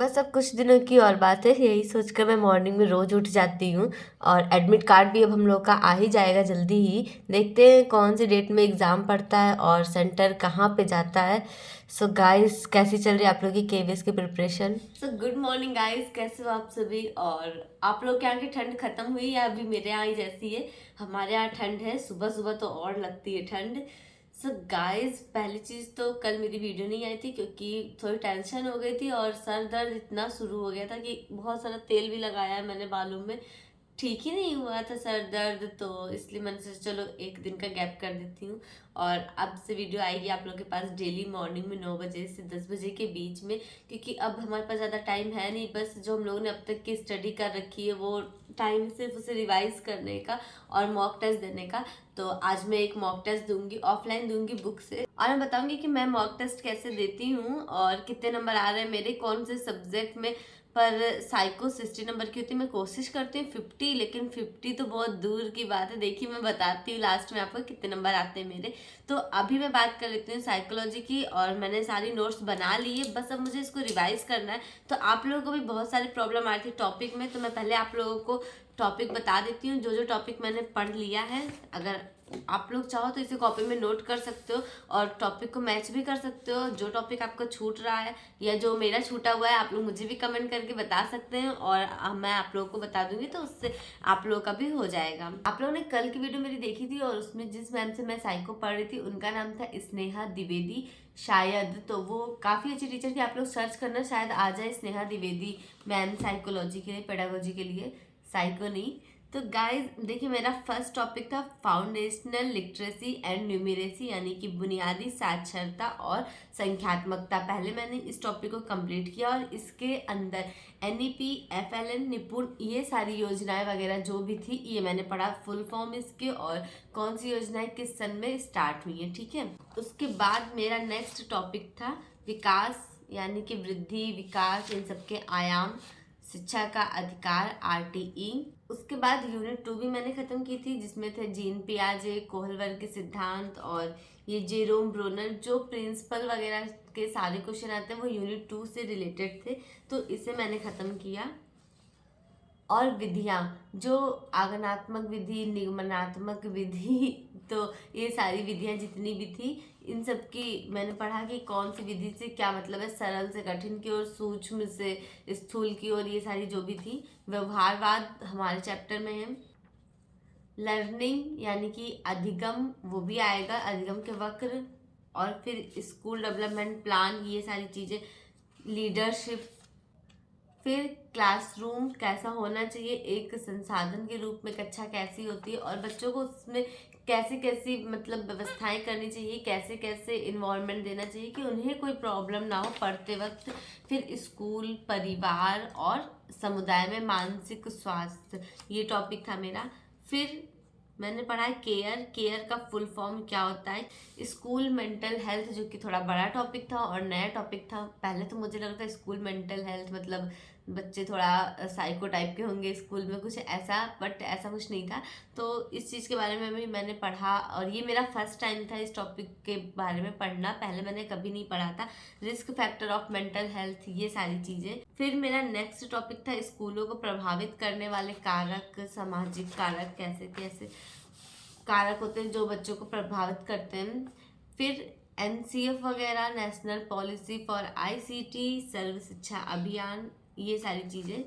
बस अब कुछ दिनों की और बात है, यही सोचकर मैं मॉर्निंग में रोज़ उठ जाती हूँ। और एडमिट कार्ड भी अब हम लोग का आ ही जाएगा जल्दी ही। देखते हैं कौन सी डेट में एग्ज़ाम पड़ता है और सेंटर कहाँ पे जाता है। सो गाइस, कैसी चल रही है आप लोग की केवीएस की preparation? So good morning guys, कैसे हो आप सभी? और आप लोग के यहाँ की ठंड खत्म हुई या अभी मेरे यहाँ ही जैसी है? हमारे यहाँ ठंड है, सुबह सुबह तो और लगती है ठंड। सो गाइस, पहली चीज़ तो कल मेरी वीडियो नहीं आई थी क्योंकि थोड़ी टेंशन हो गई थी और सर दर्द इतना शुरू हो गया था कि बहुत सारा तेल भी लगाया है मैंने बालों में, ठीक ही नहीं हुआ था सर दर्द। तो इसलिए मैंने सोचा चलो एक दिन का गैप कर देती हूँ। और अब से वीडियो आएगी आप लोगों के पास डेली मॉर्निंग में 9 बजे से 10 बजे के बीच में, क्योंकि अब हमारे पास ज़्यादा टाइम है नहीं। बस जो हम लोगों ने अब तक की स्टडी कर रखी है वो टाइम सिर्फ उसे रिवाइज करने का और मॉक टेस्ट देने का। तो आज मैं एक मॉक टेस्ट दूंगी, ऑफलाइन दूंगी बुक से, और मैं बताऊंगी कि मैं मॉक टेस्ट कैसे देती हूँ और कितने नंबर आ रहे हैं मेरे कौन से सब्जेक्ट में। पर साइको 60 नंबर की होती है, मैं कोशिश करती हूँ 50, लेकिन 50 तो बहुत दूर की बात है। देखिए मैं बताती हूँ लास्ट में आपको कितने नंबर आते हैं मेरे। तो अभी मैं बात कर लेती हूँ साइकोलॉजी की, और मैंने सारी नोट्स बना ली है, बस अब मुझे इसको रिवाइज करना है। तो आप लोगों को भी बहुत सारी प्रॉब्लम आ रही थी टॉपिक में, तो मैं पहले आप लोगों को टॉपिक बता देती हूँ जो जो टॉपिक मैंने पढ़ लिया है। अगर आप लोग चाहो तो इसे कॉपी में नोट कर सकते हो और टॉपिक को मैच भी कर सकते हो। जो टॉपिक आपको छूट रहा है या जो मेरा छूटा हुआ है आप लोग मुझे भी कमेंट करके बता सकते हैं, और मैं आप लोगों को बता दूंगी, तो उससे आप लोगों का भी हो जाएगा। आप लोगों ने कल की वीडियो मेरी देखी थी और उसमें जिस मैम से मैं साइको पढ़ रही थी उनका नाम था स्नेहा द्विवेदी शायद। तो वो काफ़ी अच्छी टीचर थी, आप लोग सर्च करना शायद आ जाए स्नेहा द्विवेदी मैम, साइकोलॉजी के लिए, पेडागोजी के लिए, साइको नहीं। तो गाइज देखिए, मेरा फर्स्ट टॉपिक था फाउंडेशनल लिटरेसी एंड न्यूमेरेसी, यानी कि बुनियादी साक्षरता और संख्यात्मकता। पहले मैंने इस टॉपिक को कंप्लीट किया और इसके अंदर एनईपी, एफएलएन, निपुण, ये सारी योजनाएं वगैरह जो भी थी ये मैंने पढ़ा, फुल फॉर्म इसके और कौन सी योजनाएं किस सन में स्टार्ट हुई है, ठीक है। उसके बाद मेरा नेक्स्ट टॉपिक था विकास, यानी कि वृद्धि, विकास, इन सबके आयाम, शिक्षा का अधिकार, आरटीई। उसके बाद यूनिट 2 भी मैंने ख़त्म की थी, जिसमें थे जीन पियाजे, कोहलवर्ग के सिद्धांत और ये जेरोम ब्रोनर, जो प्रिंसिपल वगैरह के सारे क्वेश्चन आते हैं वो यूनिट 2 से रिलेटेड थे, तो इसे मैंने ख़त्म किया। और विधियाँ, जो आगमनात्मक विधि, निगमनात्मक विधि, तो ये सारी विधियाँ जितनी भी थी इन सब की मैंने पढ़ा कि कौन सी विधि से क्या मतलब है, सरल से कठिन की ओर, सूक्ष्म से स्थूल की ओर, ये सारी जो भी थी। व्यवहारवाद हमारे चैप्टर में है। लर्निंग यानी कि अधिगम, वो भी आएगा, अधिगम के वक्र। और फिर स्कूल डेवलपमेंट प्लान, ये सारी चीज़ें। लीडरशिप, फिर क्लासरूम कैसा होना चाहिए, एक संसाधन के रूप में कक्षा कैसी होती है और बच्चों को उसमें कैसे कैसी मतलब व्यवस्थाएं करनी चाहिए, कैसे कैसे इन्वॉल्वमेंट देना चाहिए कि उन्हें कोई प्रॉब्लम ना हो पढ़ते वक्त। फिर स्कूल, परिवार और समुदाय में मानसिक स्वास्थ्य, ये टॉपिक था मेरा। फिर मैंने पढ़ा है केयर, केयर का फुल फॉर्म क्या होता है। स्कूल मेंटल हेल्थ, जो कि थोड़ा बड़ा टॉपिक था और नया टॉपिक था। पहले तो मुझे लगता है स्कूल मेंटल हेल्थ मतलब बच्चे थोड़ा साइको टाइप के होंगे स्कूल में, कुछ ऐसा, बट ऐसा कुछ नहीं था। तो इस चीज़ के बारे में भी मैंने पढ़ा और ये मेरा फर्स्ट टाइम था इस टॉपिक के बारे में पढ़ना, पहले मैंने कभी नहीं पढ़ा था। Risk factor of mental health, ये सारी चीज़ें। फिर मेरा नेक्स्ट टॉपिक था स्कूलों को प्रभावित करने वाले कारक, सामाजिक कारक, कैसे कैसे कारक होते हैं जो बच्चों को प्रभावित करते हैं। फिर एनसीएफ वगैरह, नेशनल पॉलिसी फॉर आईसीटी, सर्व शिक्षा अभियान, ये सारी चीज़ें।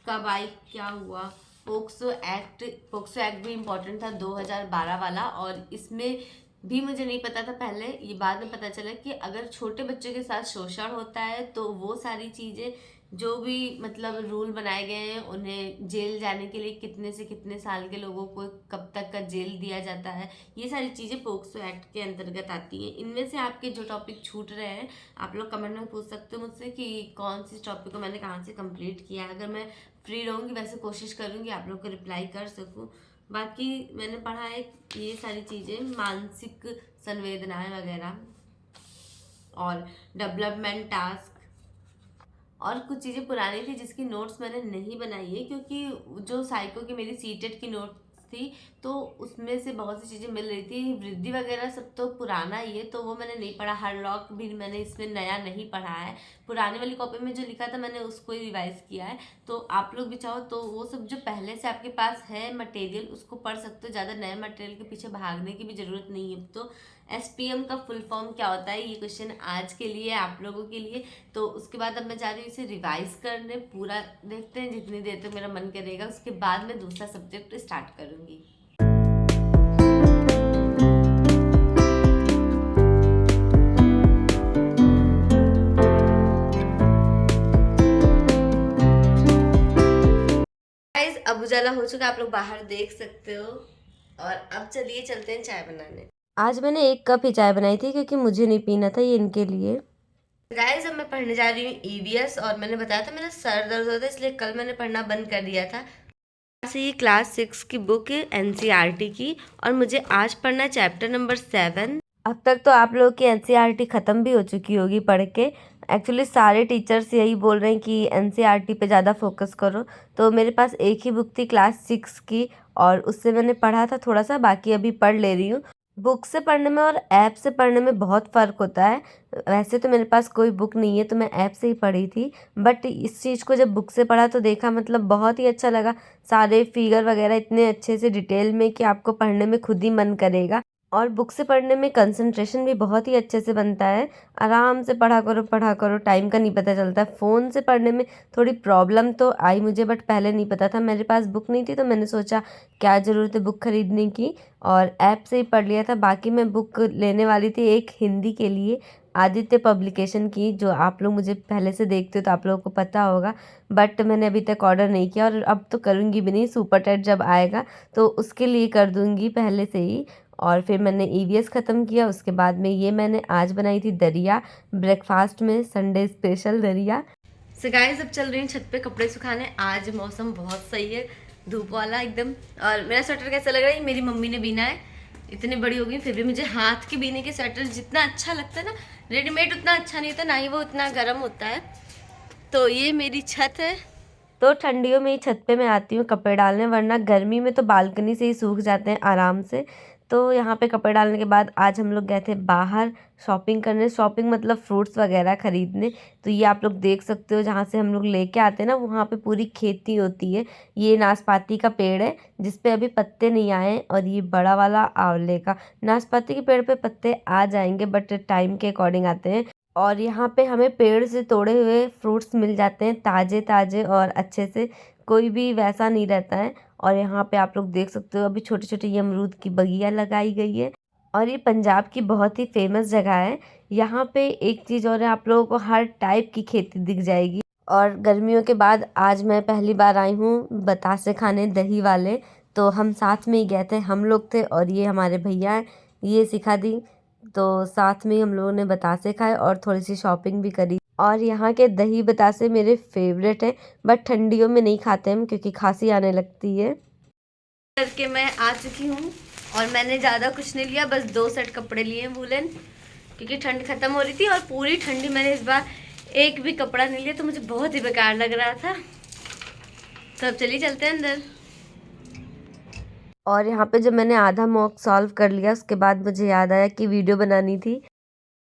कब आई, क्या हुआ, पोक्सो एक्ट, पोक्सो एक्ट भी इम्पोर्टेंट था 2012 वाला, और इसमें भी मुझे नहीं पता था पहले, ये बाद में पता चला कि अगर छोटे बच्चों के साथ शोषण होता है तो वो सारी चीज़ें, जो भी मतलब रूल बनाए गए हैं, उन्हें जेल जाने के लिए कितने से कितने साल के लोगों को कब तक का जेल दिया जाता है, ये सारी चीज़ें पोक्सो एक्ट के अंतर्गत आती हैं। इनमें से आपके जो टॉपिक छूट रहे हैं आप लोग कमेंट में पूछ सकते हो मुझसे कि कौन सी टॉपिक को मैंने कहाँ से कंप्लीट किया है। अगर मैं फ्री रहूँगी वैसे कोशिश करूँगी आप लोग को रिप्लाई कर सकूँ। बाकी मैंने पढ़ा है ये सारी चीज़ें, मानसिक संवेदनाएं वगैरह और डेवलपमेंट टास्क। और कुछ चीज़ें पुरानी थी जिसकी नोट्स मैंने नहीं बनाई है, क्योंकि जो साइको की मेरी सीटेट की नोट्स थी, तो उसमें से बहुत सी चीज़ें मिल रही थी। वृद्धि वगैरह सब तो पुराना ही है, तो वो मैंने नहीं पढ़ा। हर लॉक भी मैंने इसमें नया नहीं पढ़ा है। पुराने वाली कॉपी में जो लिखा था मैंने उसको ही रिवाइज किया है। तो आप लोग भी चाहो तो वो सब जो पहले से आपके पास है मटेरियल उसको पढ़ सकते हो। ज़्यादा नए मटेरियल के पीछे भागने की भी ज़रूरत नहीं है। तो SPM का फुल फॉर्म क्या होता है, ये क्वेश्चन आज के लिए आप लोगों के लिए। तो उसके बाद अब मैं जा रही हूँ इसे रिवाइज करने। पूरा देखते हैं, जितनी देर तक मेरा मन करेगा उसके बाद मैं दूसरा सब्जेक्ट स्टार्ट करूँगी। गाइस अब उजाला हो चुका, आप लोग बाहर देख सकते हो। और अब चलिए चलते हैं चाय बनाने। आज मैंने 1 कप ही चाय बनाई थी क्योंकि मुझे नहीं पीना था, ये इनके लिए। गाइस अब मैं पढ़ने जा रही हूँ EVS, और मैंने बताया था मेरा सर दर्द होता है इसलिए कल मैंने पढ़ना बंद कर दिया था। से ये क्लास 6 की बुक है NCERT की, और मुझे आज पढ़ना है चैप्टर नंबर 7। अब तक तो आप लोगों की NCERT ख़त्म भी हो चुकी होगी पढ़ के। एक्चुअली सारे टीचर्स यही बोल रहे हैं कि NCERT पे ज़्यादा फोकस करो। तो मेरे पास एक ही बुक थी क्लास 6 की, और उससे मैंने पढ़ा था थोड़ा सा, बाकी अभी पढ़ ले रही हूँ। बुक से पढ़ने में और ऐप से पढ़ने में बहुत फ़र्क होता है। वैसे तो मेरे पास कोई बुक नहीं है तो मैं ऐप से ही पढ़ी थी, बट इस चीज़ को जब बुक से पढ़ा तो देखा, मतलब बहुत ही अच्छा लगा। सारे फिगर वगैरह इतने अच्छे से डिटेल में कि आपको पढ़ने में खुद ही मन करेगा। और बुक से पढ़ने में कंसंट्रेशन भी बहुत ही अच्छे से बनता है। आराम से पढ़ा करो, टाइम का नहीं पता चलता। फ़ोन से पढ़ने में थोड़ी प्रॉब्लम तो आई मुझे, बट पहले नहीं पता था। मेरे पास बुक नहीं थी तो मैंने सोचा क्या ज़रूरत है बुक खरीदने की, और ऐप से ही पढ़ लिया था। बाकी मैं बुक लेने वाली थी एक हिंदी के लिए, आदित्य पब्लिकेशन की, जो आप लोग मुझे पहले से देखते हो तो आप लोगों को पता होगा। बट मैंने अभी तक ऑर्डर नहीं किया, और अब तो करूँगी भी नहीं। सुपर टेट जब आएगा तो उसके लिए कर दूँगी पहले से ही। और फिर मैंने EVS ख़त्म किया। उसके बाद में ये मैंने आज बनाई थी दरिया, ब्रेकफास्ट में, संडे स्पेशल दरिया। सो गाइस अब चल रही हूँ छत पे कपड़े सुखाने। आज मौसम बहुत सही है, धूप वाला एकदम। और मेरा स्वेटर कैसा लग रहा है, मेरी मम्मी ने बीना है। इतनी बड़ी हो गई फिर भी मुझे हाथ के बीने के स्वेटर जितना अच्छा लगता है ना, रेडीमेड उतना अच्छा नहीं होता, ना ही वो उतना गर्म होता है। तो ये मेरी छत है। तो ठंडियों में ही छत पे मैं आती हूँ कपड़े डालने, वरना गर्मी में तो बालकनी से ही सूख जाते हैं आराम से। तो यहाँ पे कपड़े डालने के बाद आज हम लोग गए थे बाहर शॉपिंग करने। शॉपिंग मतलब फ्रूट्स वगैरह ख़रीदने। तो ये आप लोग देख सकते हो, जहाँ से हम लोग लेके आते हैं ना, वहाँ पे पूरी खेती होती है। ये नाशपाती का पेड़ है जिस पे अभी पत्ते नहीं आए, और ये बड़ा वाला आंवले का। नाशपाती के पेड़ पे पत्ते आ जाएंगे बट टाइम के अकॉर्डिंग आते हैं। और यहाँ पे हमें पेड़ से तोड़े हुए फ्रूट्स मिल जाते हैं, ताज़े ताज़े और अच्छे से, कोई भी वैसा नहीं रहता है। और यहाँ पे आप लोग देख सकते हो अभी छोटे छोटे ये अमरूद की बगिया लगाई गई है। और ये पंजाब की बहुत ही फेमस जगह है। यहाँ पे एक चीज़ और है, आप लोगों को हर टाइप की खेती दिख जाएगी। और गर्मियों के बाद आज मैं पहली बार आई हूँ बतासे खाने, दही वाले। तो हम साथ में ही गए थे, हम लोग थे और ये हमारे भैया हैं, ये सिखा दी। तो साथ में ही हम लोगों ने बतासे खाए और थोड़ी सी शॉपिंग भी करी। और यहाँ के दही बतासे मेरे फेवरेट हैं, बट ठंडियों में नहीं खाते हम क्योंकि खांसी आने लगती है। करके मैं आ चुकी हूँ, और मैंने ज़्यादा कुछ नहीं लिया, बस 2 सेट कपड़े लिए हैं वूलन, क्योंकि ठंड ख़त्म हो रही थी। और पूरी ठंडी मैंने इस बार एक भी कपड़ा नहीं लिया, तो मुझे बहुत ही बेकार लग रहा था। तो अब चलिए चलते हैं अंदर। और यहाँ पे जब मैंने आधा मॉक सॉल्व कर लिया उसके बाद मुझे याद आया कि वीडियो बनानी थी।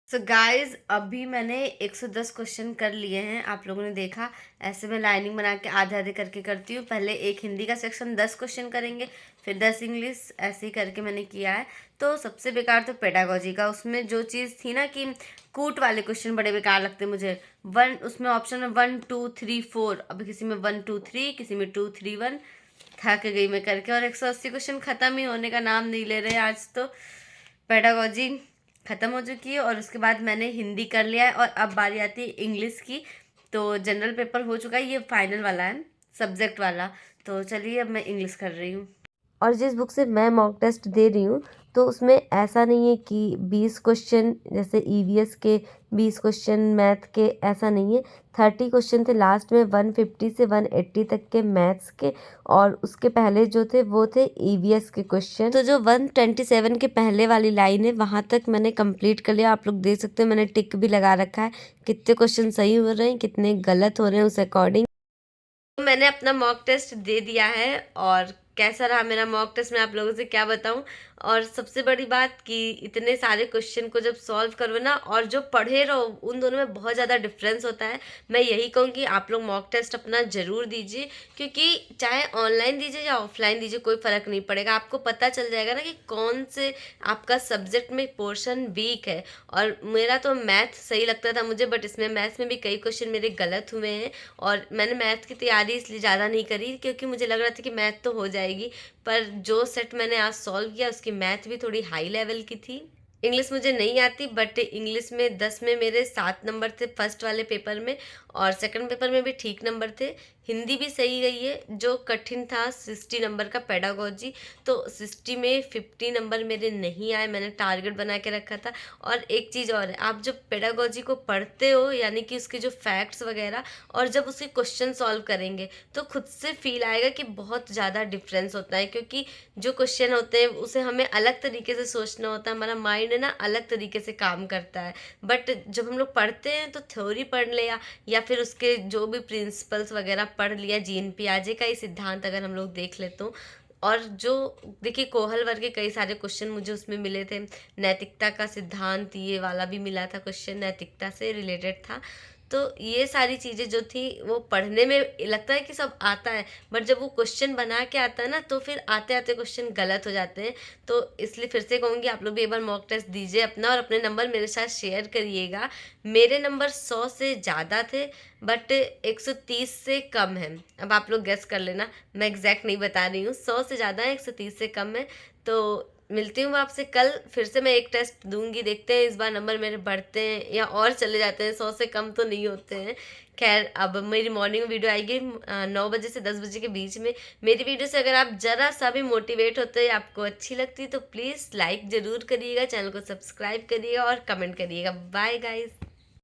सो गाइज अभी मैंने 110 क्वेश्चन कर लिए हैं, आप लोगों ने देखा। ऐसे मैं लाइनिंग बना के आधे आधे करके करती हूँ। पहले एक हिंदी का सेक्शन 10 क्वेश्चन करेंगे, फिर 10 इंग्लिश, ऐसे ही करके मैंने किया है। तो सबसे बेकार तो पेडागोजी का, उसमें जो चीज़ थी ना कि कूट वाले क्वेश्चन बड़े बेकार लगते मुझे। उसमें ऑप्शन में 1 2 3 4, अभी किसी में 1 2 3, किसी में 2 3 1। थक गई मैं करके, और 180 क्वेश्चन ख़त्म ही होने का नाम नहीं ले रहे आज तो। पेडागोजी ख़त्म हो चुकी है, और उसके बाद मैंने हिंदी कर लिया है, और अब बारी आती है इंग्लिश की। तो जनरल पेपर हो चुका है, ये फाइनल वाला है, सब्जेक्ट वाला। तो चलिए अब मैं इंग्लिश कर रही हूँ। और जिस बुक से मैं मॉक टेस्ट दे रही हूँ तो उसमें ऐसा नहीं है कि 20 क्वेश्चन जैसे EVS के 20 क्वेश्चन, मैथ के, ऐसा नहीं है। 30 क्वेश्चन थे लास्ट में, 150 से 180 तक के मैथ्स के, और उसके पहले जो थे वो थे EVS के क्वेश्चन। तो जो 127 के पहले वाली लाइन है वहाँ तक मैंने कंप्लीट कर लिया। आप लोग देख सकते हो मैंने टिक भी लगा रखा है, कितने क्वेश्चन सही हो रहे हैं, कितने गलत हो रहे हैं, उस अकॉर्डिंग। मैंने अपना मॉक टेस्ट दे दिया है, और कैसा रहा मेरा मॉक टेस्ट मैं आप लोगों से क्या बताऊं। और सबसे बड़ी बात कि इतने सारे क्वेश्चन को जब सॉल्व करो ना और जो पढ़े रहो उन दोनों में बहुत ज़्यादा डिफरेंस होता है। मैं यही कहूँगी आप लोग मॉक टेस्ट अपना ज़रूर दीजिए, क्योंकि चाहे ऑनलाइन दीजिए या ऑफलाइन दीजिए कोई फ़र्क नहीं पड़ेगा, आपको पता चल जाएगा ना कि कौन से आपका सब्जेक्ट में पोर्शन वीक है। और मेरा तो मैथ सही लगता था मुझे, बट इसमें मैथ्स में भी कई क्वेश्चन मेरे गलत हुए हैं। और मैंने मैथ की तैयारी इसलिए ज़्यादा नहीं करी क्योंकि मुझे लग रहा था कि मैथ तो हो जाएगी, पर जो सेट मैंने आज सॉल्व किया उसकी मैथ भी थोड़ी हाई लेवल की थी। इंग्लिश मुझे नहीं आती, बट इंग्लिश में 10 में मेरे 7 नंबर थे फर्स्ट वाले पेपर में, और सेकंड पेपर में भी ठीक नंबर थे। हिंदी भी सही गई है, जो कठिन था 60 नंबर का पेडागोजी, तो 60 में 50 नंबर मेरे नहीं आए, मैंने टारगेट बना के रखा था। और एक चीज़ और है, आप जब पेडागोजी को पढ़ते हो यानी कि उसके जो फैक्ट्स वगैरह, और जब उसके क्वेश्चन सॉल्व करेंगे तो खुद से फील आएगा कि बहुत ज़्यादा डिफरेंस होता है, क्योंकि जो क्वेश्चन होते हैं उसे हमें अलग तरीके से सोचना होता है, हमारा माइंड ना अलग तरीके से काम करता है। बट जब हम लोग पढ़ते हैं तो थ्योरी पढ़ लिया या फिर उसके जो भी प्रिंसिपल्स वगैरह पढ़ लिया, जीन पियाजे का ही सिद्धांत अगर हम लोग देख ले तो। और जो देखिए कोहल वर्ग के कई सारे क्वेश्चन मुझे उसमें मिले थे, नैतिकता का सिद्धांत ये वाला भी मिला था, क्वेश्चन नैतिकता से रिलेटेड था। तो ये सारी चीज़ें जो थी वो पढ़ने में लगता है कि सब आता है, बट जब वो क्वेश्चन बना के आता है ना तो फिर आते आते क्वेश्चन गलत हो जाते हैं। तो इसलिए फिर से कहूँगी आप लोग भी एक बार मॉक टेस्ट दीजिए अपना, और अपने नंबर मेरे साथ शेयर करिएगा। मेरे नंबर 100 से ज़्यादा थे, बट 130 से कम है। अब आप लोग गेस कर लेना, मैं एग्जैक्ट नहीं बता रही हूँ, 100 से ज़्यादा है, 130 से कम है। तो मिलती हूँ मैं आपसे कल, फिर से मैं एक टेस्ट दूंगी, देखते हैं इस बार नंबर मेरे बढ़ते हैं या और चले जाते हैं, 100 से कम तो नहीं होते हैं। खैर, अब मेरी मॉर्निंग में वीडियो आएगी 9 बजे से 10 बजे के बीच में। मेरी वीडियो से अगर आप ज़रा सा भी मोटिवेट होते हैं, आपको अच्छी लगती है, तो प्लीज़ लाइक ज़रूर करिएगा, चैनल को सब्सक्राइब करिएगा और कमेंट करिएगा। Bye guys.